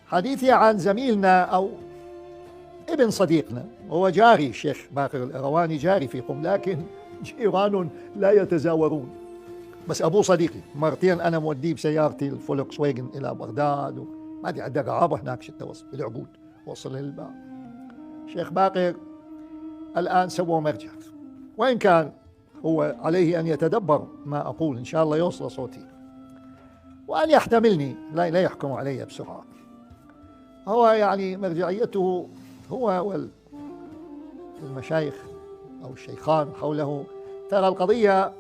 حديثي عن زميلنا أو ابن صديقنا، هو جاري الشيخ باقر الإرواني، جاري في قم، لكن جيران لا يتزاورون. بس أبوه صديقي، مرتين أنا موديه بسيارتي الفولكس واجن إلى بغداد، وما أدري عنده قرابة هناك شتى وصل بالعبود، وصل للباب. الشيخ باقر الآن سووا مرجع، وإن كان هو عليه أن يتدبر ما أقول، إن شاء الله يوصل صوتي وأن يحتملني، لا يحكم علي بسرعة. هو يعني مرجعيته هو والمشايخ أو الشيخان حوله، ترى القضية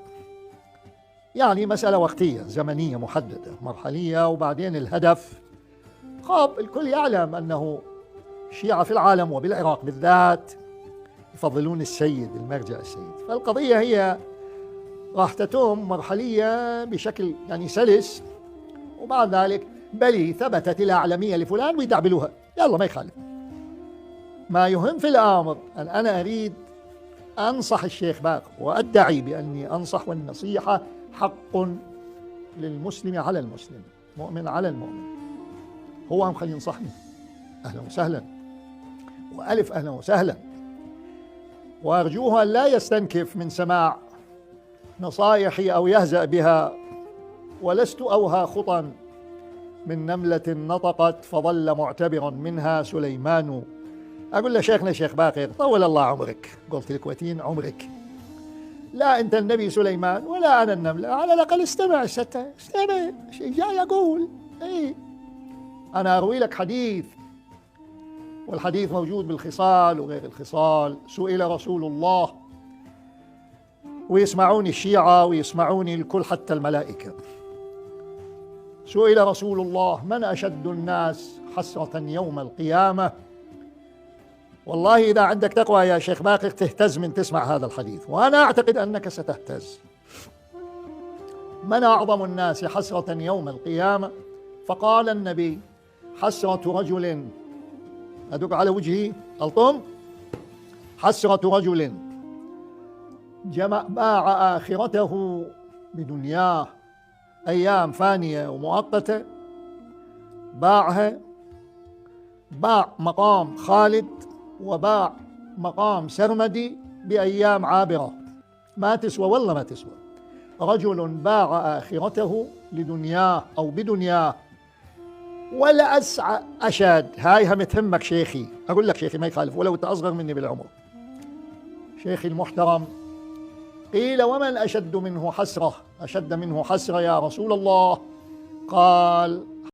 يعني مسألة وقتية زمنية محددة مرحلية، وبعدين الهدف خاب الكل يعلم أنه الشيعة في العالم وبالعراق بالذات يفضلون السيد، المرجع السيد. فالقضية هي راح تتم مرحلية بشكل يعني سلس، وبعد ذلك بلي ثبتت الأعلمية لفلان ويدعبلوها، يلا ما يخالف. ما يهم في الأمر أن أنا أريد أنصح الشيخ باقر، وأدعي بأني أنصح، والنصيحة حق للمسلم على المسلم، مؤمن على المؤمن. هو هم خلي ينصحني، أهلا وسهلا، وألف أهلا وسهلا، وأرجوه أن لا يستنكف من سماع نصائحي أو يهزأ بها. ولست أوهى خطا من نملة نطقت فظل معتبرا منها سليمان. أقول له شيخنا الشيخ باقر طول الله عمرك، قلت الكويتين عمرك، لا أنت النبي سليمان ولا أنا النملة، على الأقل استمع استمع شيء جاي أقول. إيه، أنا أروي لك حديث، والحديث موجود بالخصال وغير الخصال. سئل رسول الله، ويسمعوني الشيعة ويسمعوني الكل حتى الملائكة، سئل رسول الله من أشد الناس حسرة يوم القيامة. والله إذا عندك تقوى يا شيخ باقر تهتز من تسمع هذا الحديث، وأنا أعتقد أنك ستهتز. من أعظم الناس حسرة يوم القيامة؟ فقال النبي حسرة رجل، أدق على وجهي ألطم، حسرة رجل باع آخرته بدنياه، أيام فانية ومؤقتة باعها، باع مقام خالد وباع مقام سرمدي بأيام عابرة، ما تسوى والله ما تسوى. رجل باع آخرته لدنياه أو بدنياه. ولا أسعى أشاد، هاي هم تهمك شيخي، أقول لك شيخي ما يخالف ولو أنت أصغر مني بالعمر، شيخي المحترم. قيل ومن أشد منه حسرة؟ أشد منه حسرة يا رسول الله؟ قال